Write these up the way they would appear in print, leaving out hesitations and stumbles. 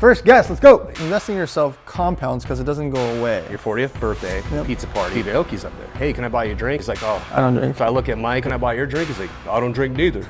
First guess, let's go. Investing in yourself compounds because it doesn't go away. Your 40th birthday, pizza party, Steve Aoki's up there. Hey, can I buy you a drink? He's like, oh. I don't drink. So I look at Mike, can I buy your drink? He's like, I don't drink neither.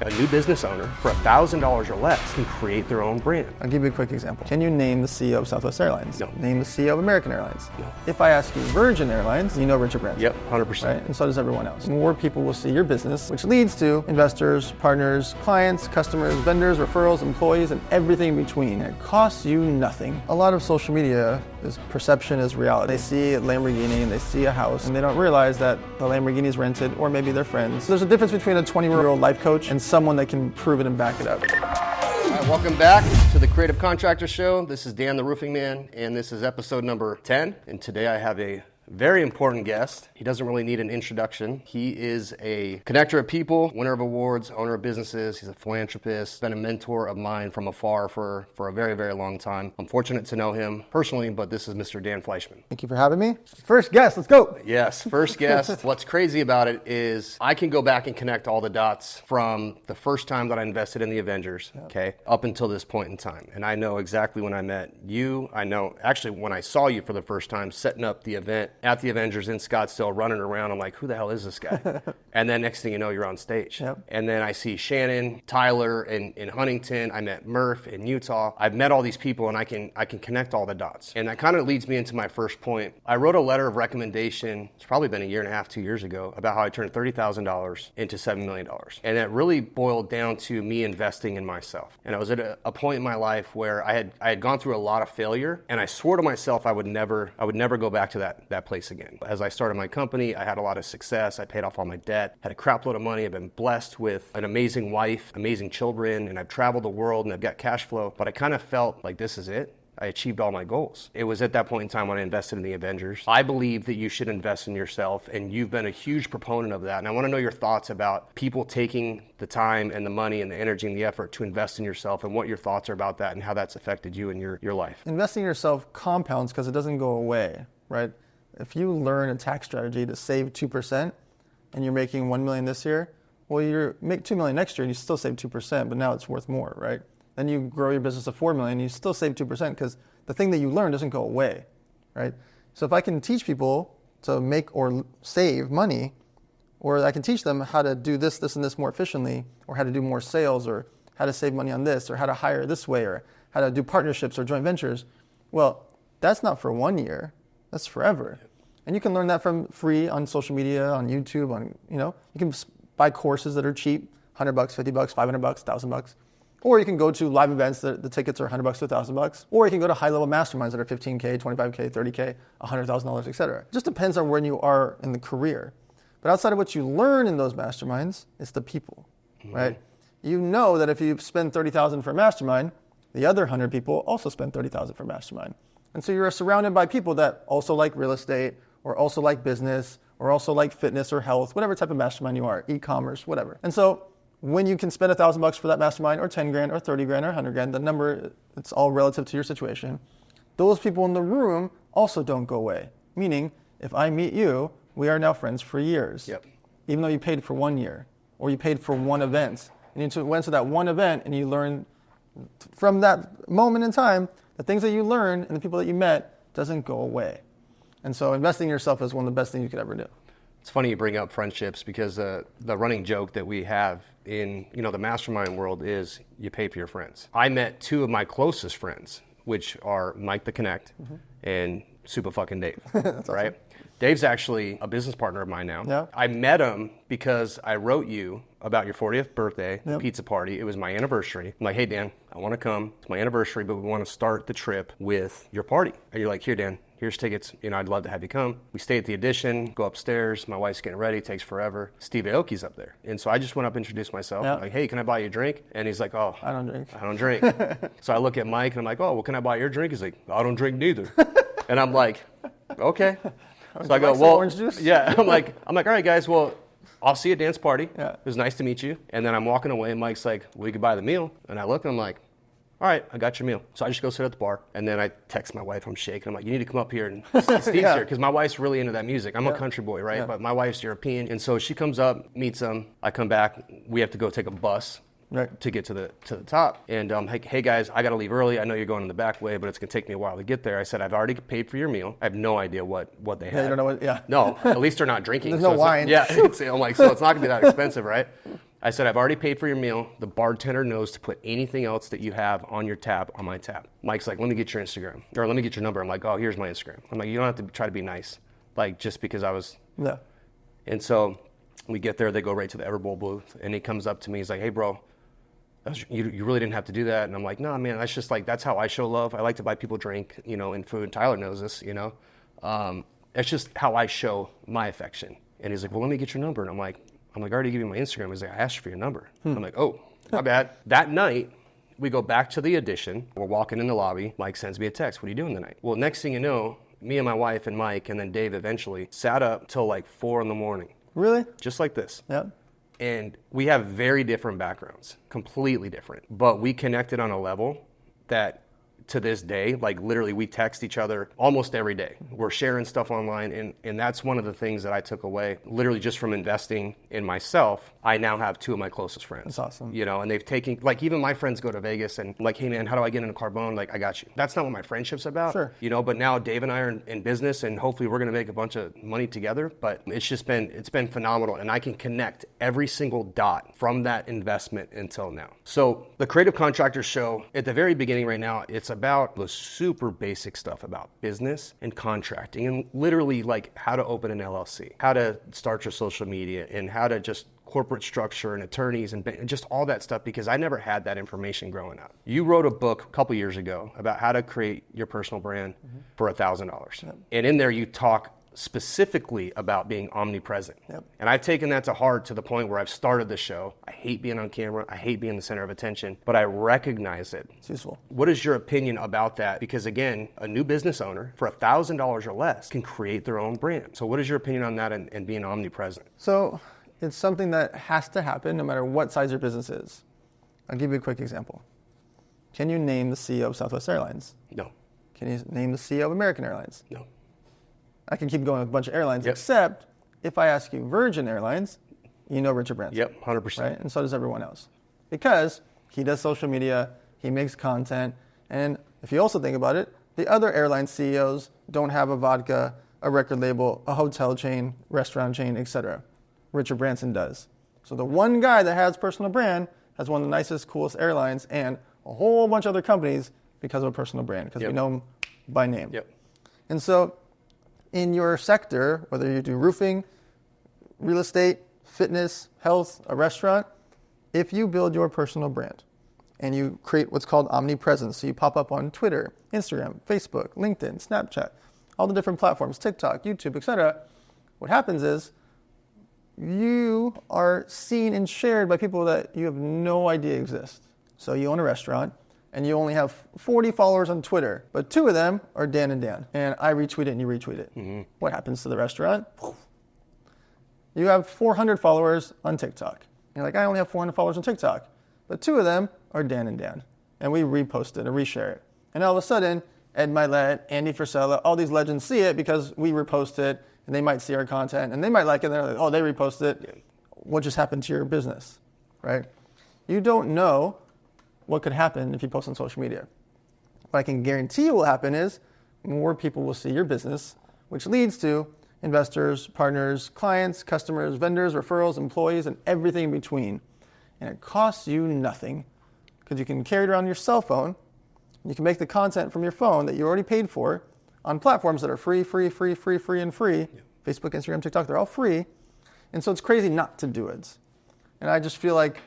A new business owner, for $1,000 or less, can create their own brand. I'll give you a quick example. Can you name the CEO of Southwest Airlines? No. Name the CEO of American Airlines? No. If I ask you Virgin Airlines, you know Richard Branson. Yep, 100%. Right? And so does everyone else. More people will see your business, which leads to investors, partners, clients, customers, vendors, referrals, employees, and everything in between. It costs you nothing. A lot of social media is perception is reality. They see a Lamborghini and they see a house and they don't realize that the Lamborghini is rented or maybe their friends. There's a difference between a 20-year-old life coach and someone that can prove it and back it up. All right, welcome back to the Creative Contractor Show. This is Dan the Roofing Man, and this is episode number 10. And today I have a very important guest. He doesn't really need an introduction. He is a connector of people, winner of awards, owner of businesses. He's a philanthropist, been a mentor of mine from afar for a very, very long time. I'm fortunate to know him personally, but this is Mr. Dan Fleyshman. Thank you for having me. First guest, let's go. Yes, first guest. What's crazy about it is I can go back and connect all the dots from the first time that I invested in the Avengers, okay, up until this point in time. And I know exactly when I met you. I know actually when I saw you for the first time setting up the event at the Avengers in Scottsdale, running around. I'm like, who the hell is this guy? And then next thing you know, you're on stage. Yep. And then I see Shannon, Tyler in Huntington. I met Murph in Utah. I've met all these people and I can connect all the dots. And that kind of leads me into my first point. I wrote a letter of recommendation, it's probably been a year and a half, 2 years ago, about how I turned $30,000 into $7 million. And it really boiled down to me investing in myself. And I was at a point in my life where I had gone through a lot of failure, and I swore to myself I would never go back to that place again. As I started my company, I had a lot of success. I paid off all my debt, had a crap load of money. I've been blessed with an amazing wife, amazing children, and I've traveled the world and I've got cash flow. But I kind of felt like this is it. I achieved all my goals. It was at that point in time when I invested in the Avengers. I believe that you should invest in yourself, and you've been a huge proponent of that. And I want to know your thoughts about people taking the time and the money and the energy and the effort to invest in yourself, and what your thoughts are about that and how that's affected you and your life. Investing in yourself compounds because it doesn't go away, right? If you learn a tax strategy to save 2% and you're making $1 million this year, well, you make $2 million next year and you still save 2%, but now it's worth more, right? Then you grow your business to $4 million, you still save 2% because the thing that you learn doesn't go away, right? So if I can teach people to make or save money, or I can teach them how to do this, and this more efficiently, or how to do more sales, or how to save money on this, or how to hire this way, or how to do partnerships or joint ventures, well, that's not for 1 year, that's forever. And you can learn that from free on social media, on YouTube, you can buy courses that are cheap, $100, $50, $500, $1,000. Or you can go to live events that the tickets are $100 to $1,000. Or you can go to high-level masterminds that are $15K, $25K, $30K, $100,000, etc. It just depends on where you are in the career. But outside of what you learn in those masterminds, it's the people, right? You know that if you spend $30,000 for a mastermind, the other 100 people also spend $30,000 for a mastermind. And so you're surrounded by people that also like real estate, or also like business, or also like fitness or health, whatever type of mastermind you are, e-commerce, whatever. And so when you can spend $1,000 for that mastermind, or 10 grand, or 30 grand, or 100 grand, the number, it's all relative to your situation. Those people in the room also don't go away. Meaning, if I meet you, we are now friends for years. Yep. Even though you paid for 1 year, or you paid for one event. And you went to that one event and you learned from that moment in time, the things that you learned and the people that you met doesn't go away. And so investing in yourself is one of the best things you could ever do. It's funny you bring up friendships because the running joke that we have in the mastermind world is you pay for your friends. I met two of my closest friends, which are Mike the Connect and Super fucking Dave, right? Awesome. Dave's actually a business partner of mine now. Yeah. I met him because I wrote you about your 40th birthday pizza party. It was my anniversary. I'm like, hey, Dan, I want to come. It's my anniversary, but we want to start the trip with your party. And you're like, here, Dan. Here's tickets. I'd love to have you come. We stay at the Addition, go upstairs. My wife's getting ready. Takes forever. Steve Aoki's up there. And so I just went up, introduced myself. Yeah. Like, hey, can I buy you a drink? And he's like, oh. I don't drink. I don't drink. So I look at Mike and I'm like, oh, well, can I buy your drink? He's like, I don't drink neither. And I'm like, okay. So I go, well, orange juice? Yeah. I'm like, all right, guys, well, I'll see you at dance party. Yeah. It was nice to meet you. And then I'm walking away and Mike's like, well, you could buy the meal. And I look and I'm like, all right, I got your meal. So I just go sit at the bar, and then I text my wife. I'm shaking. I'm like, you need to come up here. And Steve's here, because my wife's really into that music. I'm a country boy, right? Yeah. But my wife's European. And so she comes up, meets him. I come back. We have to go take a bus to get to the top. And hey guys, I got to leave early. I know you're going in the back way, but it's gonna take me a while to get there. I said, I've already paid for your meal. I have no idea what they had. Yeah, you don't know what. Yeah. No, at least they're not drinking. There's no wine. I'm like, so it's not gonna be that expensive, right? I said, I've already paid for your meal. The bartender knows to put anything else that you have on your tab on my tab. Mike's like, let me get your Instagram, or let me get your number. I'm like, oh, here's my Instagram. I'm like, you don't have to try to be nice, like just because I was. Yeah. And so we get there, they go right to the Everbowl booth, and he comes up to me, he's like, hey bro, you really didn't have to do that. And I'm like, no man, that's just like, that's how I show love. I like to buy people drink, and food. Tyler knows this, it's just how I show my affection. And he's like, well, let me get your number. And I'm like, I already gave you my Instagram. He's like, I asked you for your number. I'm like, oh, my bad. That night, we go back to the Edition. We're walking in the lobby. Mike sends me a text. What are you doing tonight? Well, next thing you know, me and my wife and Mike and then Dave eventually sat up till like 4 a.m. Really? Just like this. Yeah. And we have very different backgrounds, completely different. But we connected on a level that to this day, like literally we text each other almost every day. We're sharing stuff online, and that's one of the things that I took away, literally just from investing in myself. I now have 2 of my closest friends. That's awesome. And they've taken, like even my friends go to Vegas and like, hey man, how do I get into Carbone? Like, I got you. That's not what my friendship's about. Sure. But now Dave and I are in business, and hopefully we're gonna make a bunch of money together, but it's been phenomenal, and I can connect every single dot from that investment until now. So the Creative Contractor Show, at the very beginning right now, it's about the super basic stuff about business and contracting, and literally like how to open an LLC, how to start your social media, and how to just corporate structure and attorneys and just all that stuff, because I never had that information growing up. You wrote a book a couple years ago about how to create your personal brand for $1,000. Yep. And in there you talk specifically about being omnipresent. Yep. And I've taken that to heart to the point where I've started the show. I hate being on camera. I hate being the center of attention, but I recognize it. It's useful. What is your opinion about that? Because again, a new business owner for $1,000 or less can create their own brand. So what is your opinion on that and being omnipresent? So it's something that has to happen no matter what size your business is. I'll give you a quick example. Can you name the CEO of Southwest Airlines? No. Can you name the CEO of American Airlines? No. I can keep going with a bunch of airlines, Yep. Except if I ask you Virgin Airlines, you know Richard Branson. Yep, 100%. Right? And so does everyone else. Because he does social media, he makes content, and if you also think about it, the other airline CEOs don't have a vodka, a record label, a hotel chain, restaurant chain, etc. Richard Branson does. So the one guy that has personal brand has one of the nicest, coolest airlines and a whole bunch of other companies because of a personal brand, because we know him by name. Yep. And so in your sector, whether you do roofing, real estate, fitness, health, a restaurant, if you build your personal brand and you create what's called omnipresence, so you pop up on Twitter, Instagram, Facebook, LinkedIn, Snapchat, all the different platforms, TikTok, YouTube, etc., what happens is you are seen and shared by people that you have no idea exist. So you own a restaurant, and you only have 40 followers on Twitter, but 2 of them are Dan and Dan. And I retweet it and you retweet it. Mm-hmm. What happens to the restaurant? You have 400 followers on TikTok. You're like, I only have 400 followers on TikTok, but 2 of them are Dan and Dan. And we repost it and reshare it. And all of a sudden, Ed Milet, Andy Frisella, all these legends see it because we repost it, and they might see our content, and they might like it, and they're like, oh, they repost it. What just happened to your business, right? You don't know what could happen if you post on social media. What I can guarantee you will happen is more people will see your business, which leads to investors, partners, clients, customers, vendors, referrals, employees, and everything in between. And it costs you nothing because you can carry it around your cell phone. You can make the content from your phone that you already paid for on platforms that are free. Facebook, Instagram, TikTok, they're all free. And so it's crazy not to do it. And I just feel like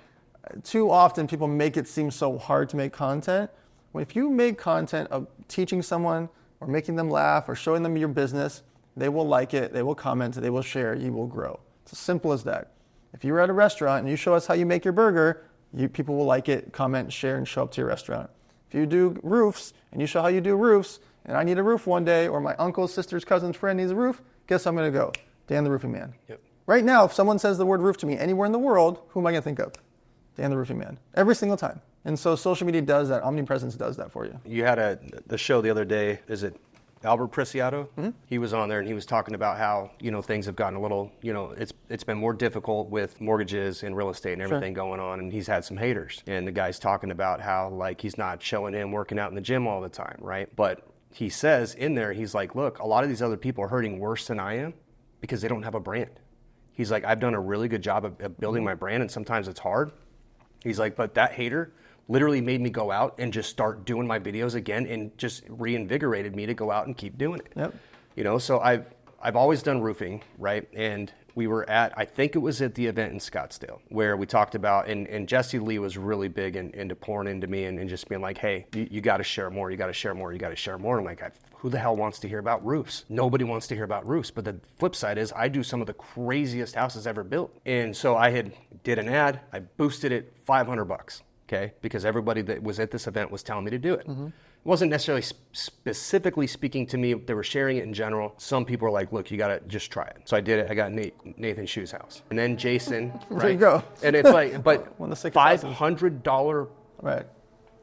too often people make it seem so hard to make content. When if you make content of teaching someone or making them laugh or showing them your business, they will like it, they will comment, they will share, you will grow. It's as simple as that. If you're at a restaurant and you show us how you make your burger, people will like it, comment, share, and show up to your restaurant. If you do roofs and you show how you do roofs, and I need a roof one day, or my uncle's sister's cousin's friend needs a roof, guess I'm going to go? Dan the Roofing Man. Yep. Right now, if someone says the word roof to me anywhere in the world, who am I going to think of? Dan the Roofing Man. Every single time. And so social media does that. Omnipresence does that for you. You had the show the other day. Is it Albert Preciado. He was on there and he was talking about how, things have gotten a little, it's been more difficult with mortgages and real estate and everything going on. And he's had some haters. And the guy's talking about how like he's not showing him working out in the gym all the time, right? But he says in there, he's like, look, a lot of these other people are hurting worse than I am because they don't have a brand. He's like, I've done a really good job of building my brand and sometimes it's hard. He's like, but that hater literally made me go out and just start doing my videos again and just reinvigorated me to go out and keep doing it. Yep. So I've always done roofing, right? And we were I think it was at the event in Scottsdale where we talked about, and Jesse Lee was really big into pouring into me and just being like, hey, you got to share more, you got to share more, you got to share more. And I'm like, who the hell wants to hear about roofs? Nobody wants to hear about roofs. But the flip side is I do some of the craziest houses ever built. And so I did an ad, I boosted it $500. Okay, because everybody that was at this event was telling me to do it. It wasn't necessarily specifically speaking to me. They were sharing it in general. Some people were like, look, you got to just try it. So I did it. I got Nathan Shue's house. And then Jason. There you go. And it's like, but $500 $500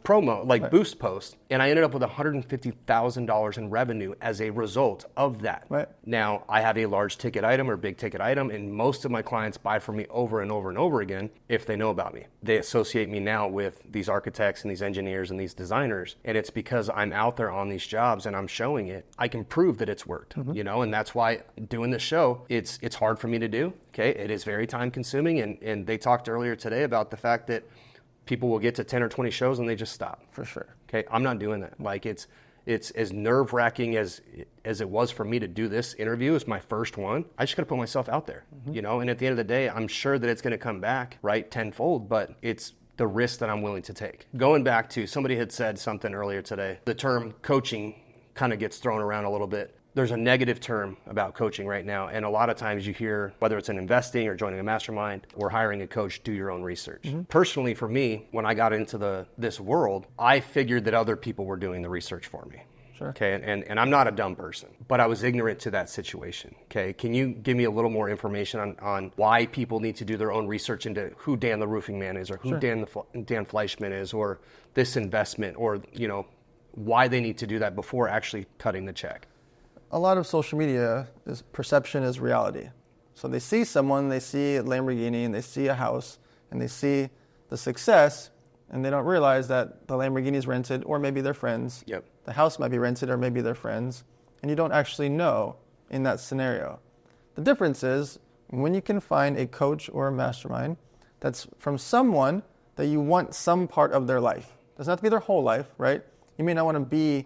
promo, boost post. And I ended up with $150,000 in revenue as a result of that. Right. Now, I have a large ticket item or big ticket item, and most of my clients buy from me over and over and over again if they know about me. They associate me now with these architects and these engineers and these designers, and it's because I'm out there on these jobs and I'm showing it. I can prove that it's worked, and that's why doing this show, it's hard for me to do, okay? It is very time consuming, and they talked earlier today about the fact that people will get to 10 or 20 shows and they just stop. For sure. Okay, I'm not doing that. Like it's as nerve-wracking as it was for me to do this interview. It's my first one. I just got to put myself out there, and at the end of the day, I'm sure that it's going to come back, right, tenfold, but it's the risk that I'm willing to take. Going back to, somebody had said something earlier today, the term coaching kind of gets thrown around a little bit. There's a negative term about coaching right now, and a lot of times you hear, whether it's in investing or joining a mastermind or hiring a coach, do your own research. Personally, for me, when I got into this world, I figured that other people were doing the research for me. Sure. Okay, and I'm not a dumb person, but I was ignorant to that situation. Okay, can you give me a little more information on why people need to do their own research into who Dan the Roofing Man is, or who Dan Fleyshman is, or this investment, or why they need to do that before actually cutting the check? A lot of social media is perception is reality. So they see someone, they see a Lamborghini, and they see a house, and they see the success, and they don't realize that the Lamborghini is rented, or maybe they're friends. Yep. The house might be rented, or maybe they're friends, and you don't actually know in that scenario. The difference is when you can find a coach or a mastermind that's from someone that you want some part of their life. It doesn't have to be their whole life, right? You may not want to be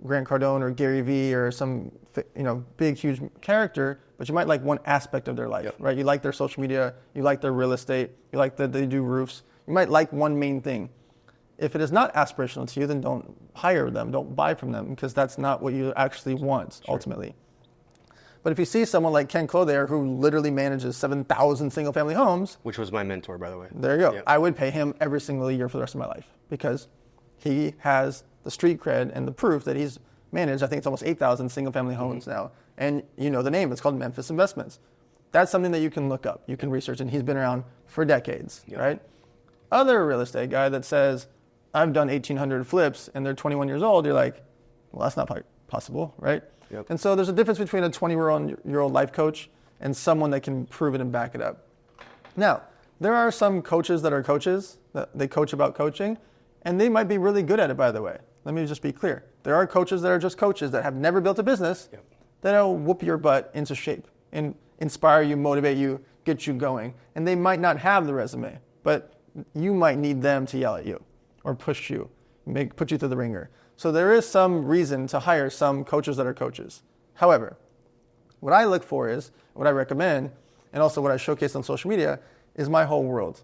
Grant Cardone or Gary Vee or some big, huge character, but you might like one aspect of their life, right? You like their social media, you like their real estate, you like that they do roofs. You might like one main thing. If it is not aspirational to you, then don't hire them, don't buy from them, because that's not what you actually want ultimately. But if you see someone like Ken Clothier, who literally manages 7,000 single-family homes, which was my mentor, by the way. There you go. Yep. I would pay him every single year for the rest of my life because he has the street cred and the proof that he's managed. I think it's almost 8,000 single-family homes now. And you know the name. It's called Memphis Investments. That's something that you can look up. You can research, and he's been around for decades, right? Other real estate guy that says, I've done 1,800 flips, and they're 21 years old, you're like, well, that's not possible, right? Yep. And so there's a difference between a 20-year-old life coach and someone that can prove it and back it up. Now, there are some coaches that are coaches, that they coach about coaching, and they might be really good at it, by the way. Let me just be clear. There are coaches that are just coaches that have never built a business that'll whoop your butt into shape and inspire you, motivate you, get you going. And they might not have the resume, but you might need them to yell at you or push you, put you through the ringer. So there is some reason to hire some coaches that are coaches. However, what I look for is, what I recommend, and also what I showcase on social media, is my whole world.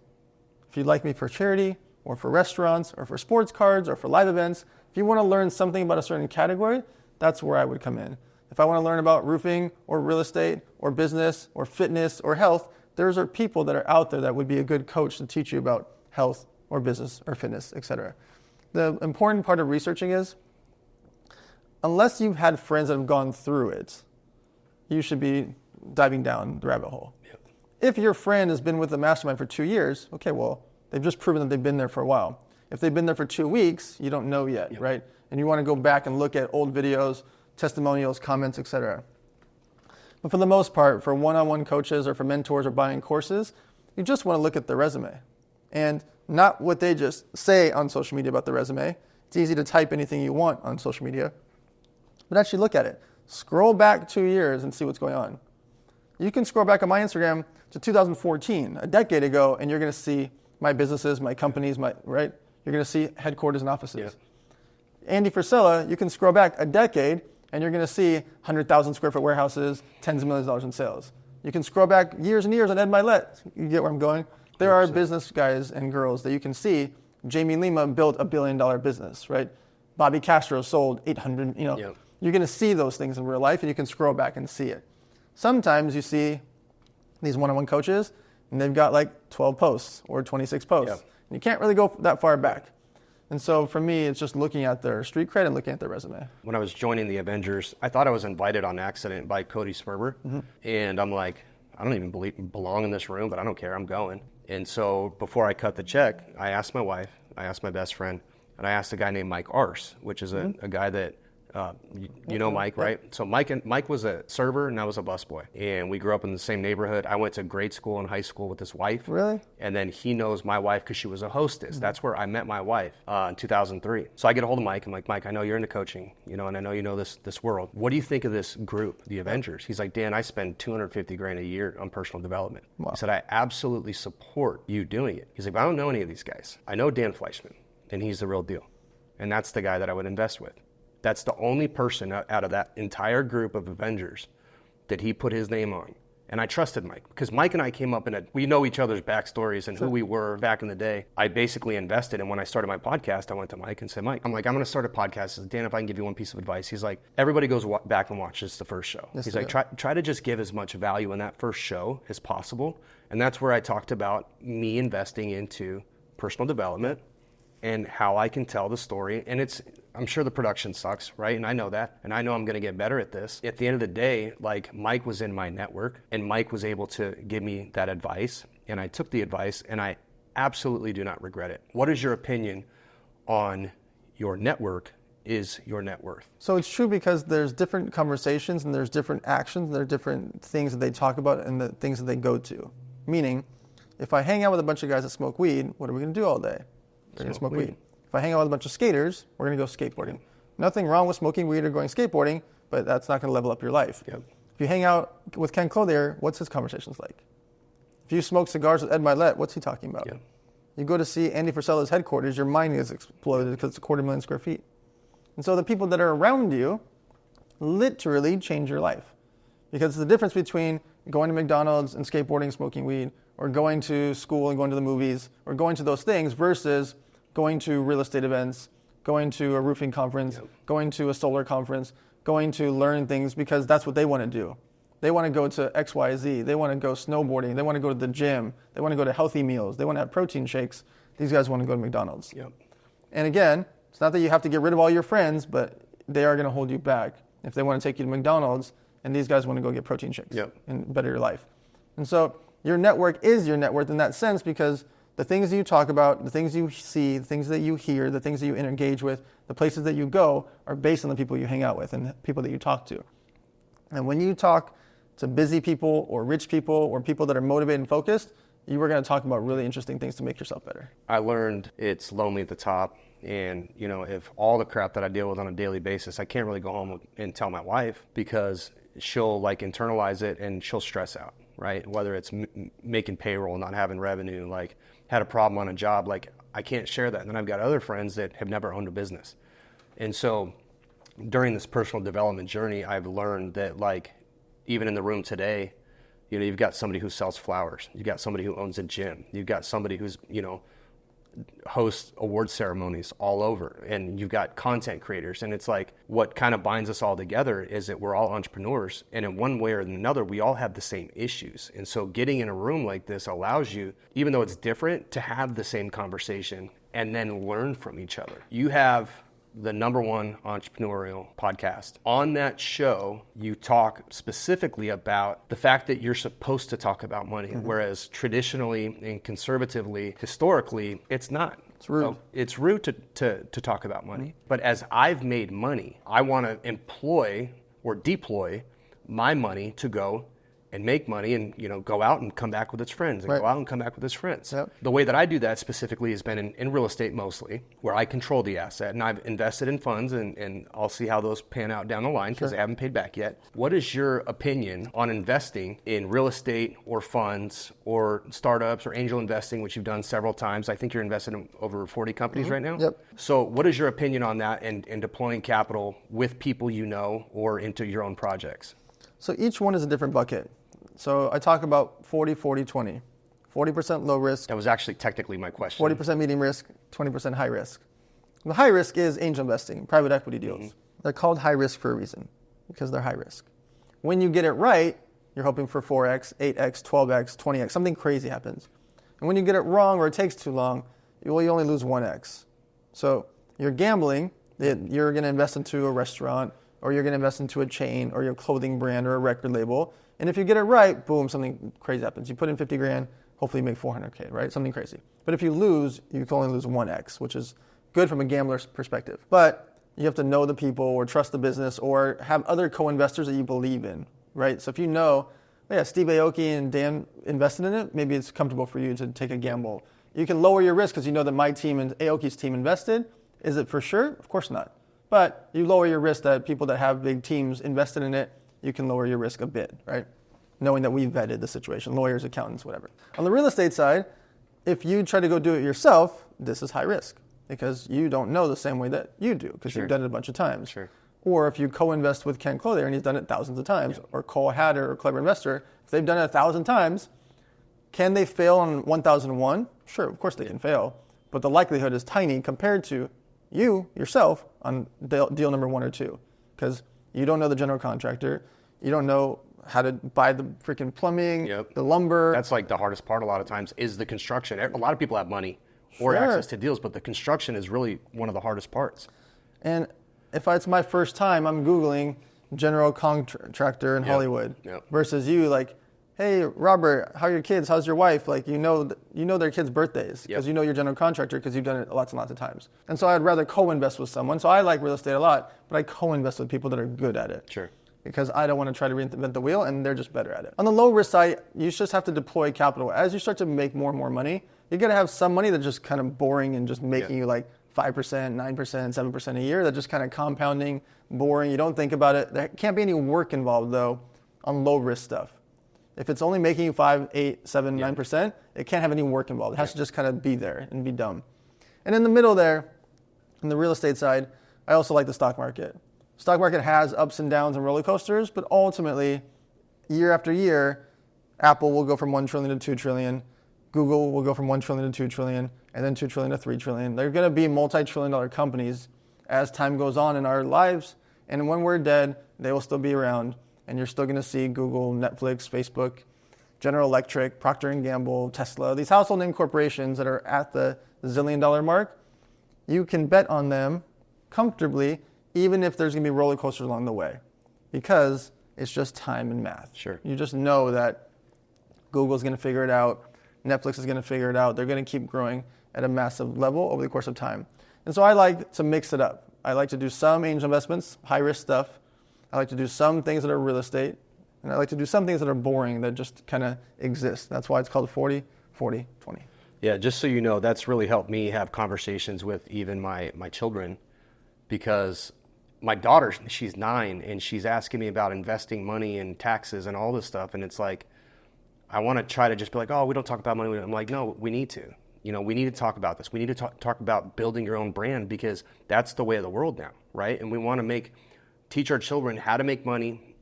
If you'd like me for charity, or for restaurants, or for sports cards, or for live events, if you want to learn something about a certain category, that's where I would come in. If I want to learn about roofing, or real estate, or business, or fitness, or health, there are people that are out there that would be a good coach to teach you about health, or business, or fitness, etc. The important part of researching is, unless you've had friends that have gone through it, you should be diving down the rabbit hole. Yep. If your friend has been with the mastermind for 2 years, okay, well, they've just proven that they've been there for a while. If they've been there for 2 weeks, you don't know yet, right? And you want to go back and look at old videos, testimonials, comments, etc. But for the most part, for one-on-one coaches or for mentors or buying courses, you just want to look at their resume and not what they just say on social media about the resume. It's easy to type anything you want on social media, but actually look at it. Scroll back 2 years and see what's going on. You can scroll back on my Instagram to 2014, a decade ago, and you're going to see my businesses, my companies, right? You're going to see headquarters and offices. Yeah. Andy Frisella, you can scroll back a decade, and you're going to see 100,000 square foot warehouses, tens of millions of dollars in sales. You can scroll back years and years on Ed Milet. You get where I'm going? There are business guys and girls that you can see. Jamie Lima built $1 billion business, right? Bobby Castro sold 800, Yep. You're going to see those things in real life, and you can scroll back and see it. Sometimes you see these one-on-one coaches, and they've got like 12 posts or 26 posts. Yep. And you can't really go that far back. And so for me, it's just looking at their street cred and looking at their resume. When I was joining the Avengers, I thought I was invited on accident by Cody Smurber. Mm-hmm. And I'm like, I don't even belong in this room, but I don't care, I'm going. And so before I cut the check, I asked my wife, I asked my best friend, and I asked a guy named Mike Arce, which is a guy that, you know Mike, right? So Mike was a server and I was a busboy. And we grew up in the same neighborhood. I went to grade school and high school with his wife. Really? And then he knows my wife because she was a hostess. Mm-hmm. That's where I met my wife in 2003. So I get a hold of Mike. I'm like, Mike, I know you're into coaching, and I know you know this world. What do you think of this group, the Avengers? He's like, Dan, I spend $250,000 a year on personal development. Wow. I said, I absolutely support you doing it. He's like, I don't know any of these guys. I know Dan Fleyshman, and he's the real deal. And that's the guy that I would invest with. That's the only person out of that entire group of Avengers that he put his name on. And I trusted Mike because Mike and I came up we know each other's backstories and who we were back in the day. I basically invested. And when I started my podcast, I went to Mike and said, Mike, I'm going to start a podcast. I said, Dan, if I can give you one piece of advice. He's like, everybody goes back and watches the first show. Yes, he's like, try to just give as much value in that first show as possible. And that's where I talked about me investing into personal development and how I can tell the story. And I'm sure the production sucks, right? And I know that. And I know I'm going to get better at this. At the end of the day, like Mike was in my network and Mike was able to give me that advice. And I took the advice and I absolutely do not regret it. What is your opinion on your network is your net worth? So it's true because there's different conversations and there's different actions. And there are different things that they talk about and the things that they go to. Meaning, if I hang out with a bunch of guys that smoke weed, what are we going to do all day? We're going to smoke weed. If I hang out with a bunch of skaters, we're going to go skateboarding. Nothing wrong with smoking weed or going skateboarding, but that's not going to level up your life. Yep. If you hang out with Ken Clothier, what's his conversations like? If you smoke cigars with Ed Milet, what's he talking about? Yep. You go to see Andy Frisella's headquarters, your mind is exploded because it's 250,000 square feet. And so the people that are around you literally change your life. Because the difference between going to McDonald's and skateboarding, smoking weed, or going to school and going to the movies, or going to those things versus going to real estate events, going to a roofing conference, going to a solar conference, going to learn things because that's what they want to do. They want to go to XYZ. They want to go snowboarding. They want to go to the gym. They want to go to healthy meals. They want to have protein shakes. These guys want to go to McDonald's. Yep. And again, it's not that you have to get rid of all your friends, but they are going to hold you back if they want to take you to McDonald's and these guys want to go get protein shakes and better your life. And so your network is your net worth in that sense because the things that you talk about, the things you see, the things that you hear, the things that you engage with, the places that you go are based on the people you hang out with and the people that you talk to. And when you talk to busy people or rich people or people that are motivated and focused, you are going to talk about really interesting things to make yourself better. I learned it's lonely at the top. And, if all the crap that I deal with on a daily basis, I can't really go home and tell my wife because she'll internalize it and she'll stress out, right? Whether it's making payroll, not having revenue, had a problem on a job, I can't share that. And then I've got other friends that have never owned a business. And so during this personal development journey, I've learned that even in the room today, you've got somebody who sells flowers. You've got somebody who owns a gym. You've got somebody who's, hosts award ceremonies all over. And you've got content creators. And it's what kind of binds us all together is that we're all entrepreneurs. And in one way or another, we all have the same issues. And so getting in a room like this allows you, even though it's different, to have the same conversation and then learn from each other. You have the #1 entrepreneurial podcast. On that show, you talk specifically about the fact that you're supposed to talk about money, whereas traditionally and conservatively, historically, it's not. It's rude. So it's rude to talk about money. But as I've made money, I want to employ or deploy my money to go and make money and, go out and come back with its friends and go out and come back with its friends. Yep. The way that I do that specifically has been in real estate mostly, where I control the asset, and I've invested in funds, and I'll see how those pan out down the line because they haven't paid back yet. What is your opinion on investing in real estate or funds or startups or angel investing, which you've done several times? I think you're invested in over 40 companies right now. Yep. So what is your opinion on that and deploying capital with people or into your own projects? So each one is a different bucket. So I talk about 40, 40, 20. 40% low risk. That was actually technically my question. 40% medium risk, 20% high risk. The high risk is angel investing, private equity deals. They're called high risk for a reason, because they're high risk. When you get it right, you're hoping for 4x, 8x, 12x, 20x, something crazy happens. And when you get it wrong or it takes too long, you only lose 1x. So you're gambling that you're going to invest into a restaurant, or you're going to invest into a chain, or your clothing brand, or a record label. And if you get it right, boom, something crazy happens. You put in 50 grand, hopefully you make 400K, right? Something crazy. But if you lose, you can only lose 1x, which is good from a gambler's perspective. But you have to know the people or trust the business or have other co-investors that you believe in, right? So if you know, Steve Aoki and Dan invested in it, maybe it's comfortable for you to take a gamble. You can lower your risk because you know that my team and Aoki's team invested. Is it for sure? Of course not. But you lower your risk that people that have big teams invested in it, you can lower your risk a bit, right? Knowing that we vetted the situation, lawyers, accountants, whatever. On the real estate side, if you try to go do it yourself, this is high risk because you don't know the same way that you do because you've done it a bunch of times. Sure. Or if you co-invest with Ken Clothier and he's done it thousands of times, or Cole Hatter or Clever Investor, if they've done it 1,000 times, can they fail on 1,001? Sure, of course they can fail, but the likelihood is tiny compared to you, yourself, on deal number 1 or 2 because you don't know the general contractor, you don't know how to buy the freaking plumbing, the lumber. That's like the hardest part a lot of times is the construction. A lot of people have money or access to deals, but the construction is really one of the hardest parts. And if it's my first time, I'm Googling general contractor in Hollywood versus you like, hey, Robert, how are your kids? How's your wife? Like, you know their kids' birthdays because you know your general contractor because you've done it lots and lots of times. And so I'd rather co-invest with someone. So I like real estate a lot, but I co-invest with people that are good at it. Sure. Because I don't want to try to reinvent the wheel, and they're just better at it. On the low risk side, you just have to deploy capital. As you start to make more and more money, you got to have some money that's just kind of boring and just making you like 5%, 9%, 7% a year. That's just kind of compounding, boring. You don't think about it. There can't be any work involved, though, on low risk stuff. If it's only making you 5, 8, 7, 9%, it can't have any work involved. It has to just kind of be there and be dumb. And in the middle there, on the real estate side, I also like the stock market. Stock market has ups and downs and roller coasters, but ultimately, year after year, Apple will go from 1 trillion to 2 trillion. Google will go from 1 trillion to 2 trillion, and then 2 trillion to 3 trillion. They're going to be multi-trillion-dollar companies as time goes on in our lives. And when we're dead, they will still be around. And you're still going to see Google, Netflix, Facebook, General Electric, Procter & Gamble, Tesla, these household name corporations that are at the zillion-dollar mark. You can bet on them comfortably, even if there's going to be roller coasters along the way, because it's just time and math. Sure. You just know that Google's going to figure it out, Netflix is going to figure it out. They're going to keep growing at a massive level over the course of time. And so I like to mix it up. I like to do some angel investments, high-risk stuff. I like to do some things that are real estate, and I like to do some things that are boring that just kind of exist. That's why it's called 40, 40, 20. Yeah, just so you know, that's really helped me have conversations with even my children, because my daughter, she's 9, and she's asking me about investing money and taxes and all this stuff, and it's like, I want to try to just be like, oh, we don't talk about money. I'm like, no, we need to. We need to talk about this. We need to talk about building your own brand, because that's the way of the world now, right? And we want to teach our children how to make money,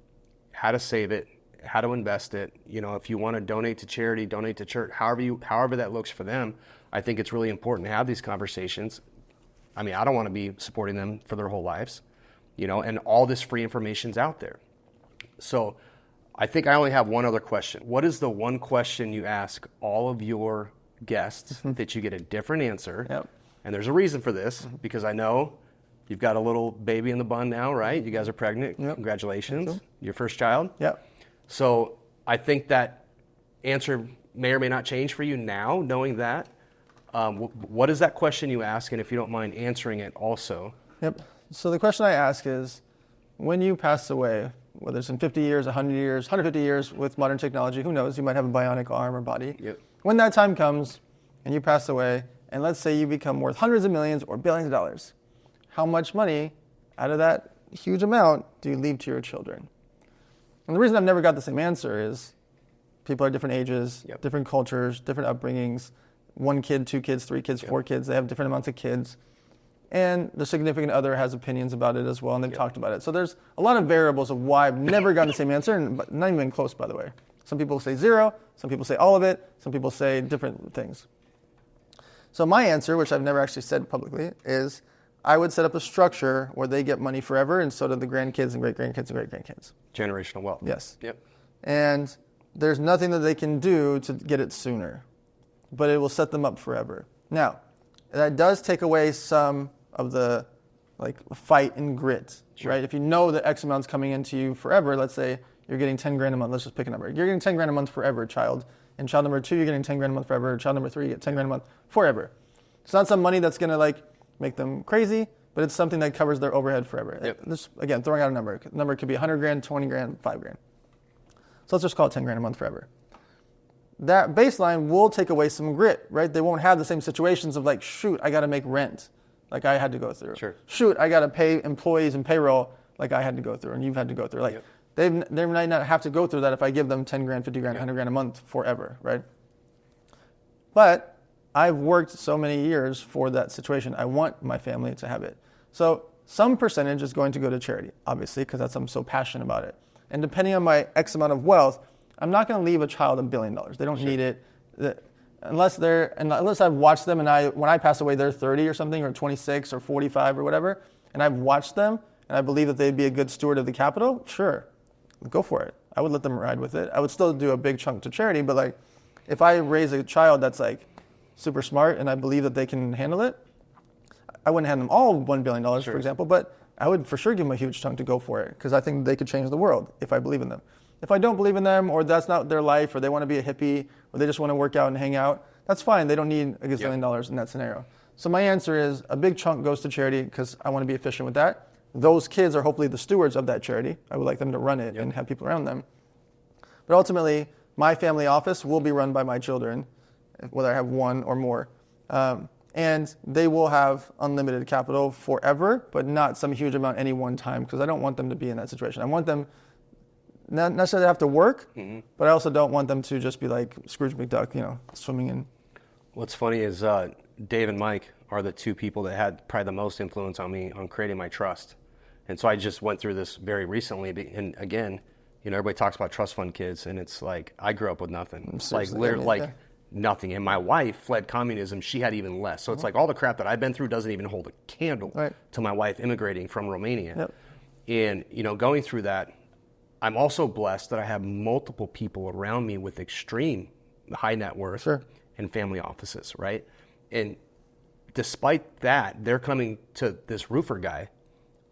how to save it, how to invest it. If you want to donate to charity, donate to church, however that looks for them. I think it's really important to have these conversations. I mean, I don't want to be supporting them for their whole lives, and all this free information's out there. So I think I only have one other question. What is the one question you ask all of your guests that you get a different answer? Yep. And there's a reason for this, because I know you've got a little baby in the bun now, right? You guys are pregnant. Yep. Congratulations. Your first child. Yep. So I think that answer may or may not change for you now, knowing that. What is that question you ask? And if you don't mind answering it also. Yep. So the question I ask is, when you pass away, whether it's in 50 years, 100 years, 150 years with modern technology, who knows, you might have a bionic arm or body. Yep. When that time comes and you pass away, and let's say you become worth hundreds of millions or billions of dollars, how much money out of that huge amount do you leave to your children? And the reason I've never got the same answer is people are different ages, Yep. different cultures, different upbringings, 1 kid, 2 kids, 3 kids, 4 kids, they have different amounts of kids. And the significant other has opinions about it as well, and they've talked about it. So there's a lot of variables of why I've never gotten the same answer, and not even close, by the way. Some people say 0, some people say all of it, some people say different things. So my answer, which I've never actually said publicly, is I would set up a structure where they get money forever, and so do the grandkids and great-grandkids and great-grandkids. Generational wealth. Yes. Yep. And there's nothing that they can do to get it sooner, but it will set them up forever. Now, that does take away some of the fight and grit, Sure. right? If you know that X amount's coming into you forever, let's say you're getting 10 grand a month, let's just pick a number. You're getting 10 grand a month forever, child. And child number 2, you're getting 10 grand a month forever. Child number 3, you get 10 grand a month forever. It's not some money that's gonna make them crazy, but it's something that covers their overhead forever. Yep. Just, again, throwing out a number. The number could be 100 grand, 20 grand, 5 grand. So let's just call it 10 grand a month forever. That baseline will take away some grit, right? They won't have the same situations of shoot, I got to make rent, like I had to go through. Sure. Shoot, I got to pay employees and payroll, like I had to go through, and you've had to go through. Yep. They might not have to go through that if I give them 10 grand, 50 grand, 100 grand a month forever, right? But I've worked so many years for that situation. I want my family to have it. So some percentage is going to go to charity, obviously, because I'm so passionate about it. And depending on my X amount of wealth, I'm not going to leave a child $1 billion. They don't need it. Unless I've watched them and when I pass away, they're 30 or something, or 26 or 45 or whatever, and I've watched them and I believe that they'd be a good steward of the capital, sure, go for it. I would let them ride with it. I would still do a big chunk to charity, but if I raise a child that's super smart and I believe that they can handle it, I wouldn't hand them all $1 billion, Sure. for example, but I would for sure give them a huge chunk to go for it because I think they could change the world if I believe in them. If I don't believe in them, or that's not their life, or they want to be a hippie, or they just want to work out and hang out, that's fine. They don't need a gazillion dollars in that scenario. So my answer is a big chunk goes to charity because I want to be efficient with that. Those kids are hopefully the stewards of that charity. I would like them to run it and have people around them. But ultimately, my family office will be run by my children, whether I have one or more. And they will have unlimited capital forever, but not some huge amount any one time because I don't want them to be in that situation. I want them not necessarily have to work, but I also don't want them to just be like Scrooge McDuck, swimming in. What's funny is Dave and Mike are the 2 people that had probably the most influence on me on creating my trust. And so I just went through this very recently. And again, everybody talks about trust fund kids, and it's I grew up with nothing. Literally, nothing. And my wife fled communism. She had even less. So it's all the crap that I've been through doesn't even hold a candle to my wife immigrating from Romania. Yep. And, going through that, I'm also blessed that I have multiple people around me with extreme high net worth and family offices, right? And despite that, they're coming to this roofer guy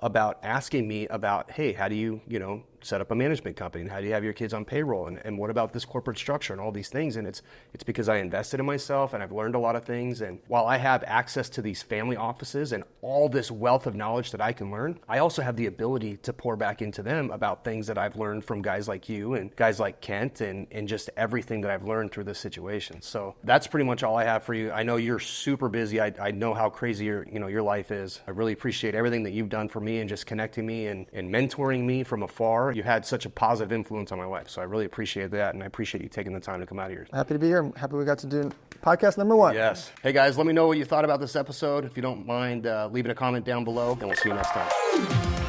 about asking me about, hey, how do you, set up a management company, and how do you have your kids on payroll, and what about this corporate structure and all these things? And it's because I invested in myself and I've learned a lot of things. And while I have access to these family offices and all this wealth of knowledge that I can learn, I also have the ability to pour back into them about things that I've learned from guys like you and guys like Kent and just everything that I've learned through this situation. So that's pretty much all I have for you. I know you're super busy. I know how crazy your life is. I really appreciate everything that you've done for me and just connecting me and mentoring me from afar. You had such a positive influence on my life. So I really appreciate that, and I appreciate you taking the time to come out here. Happy to be here. I'm happy we got to do podcast number 1. Yes. Hey guys, let me know what you thought about this episode. If you don't mind leaving a comment down below, and we'll see you next time.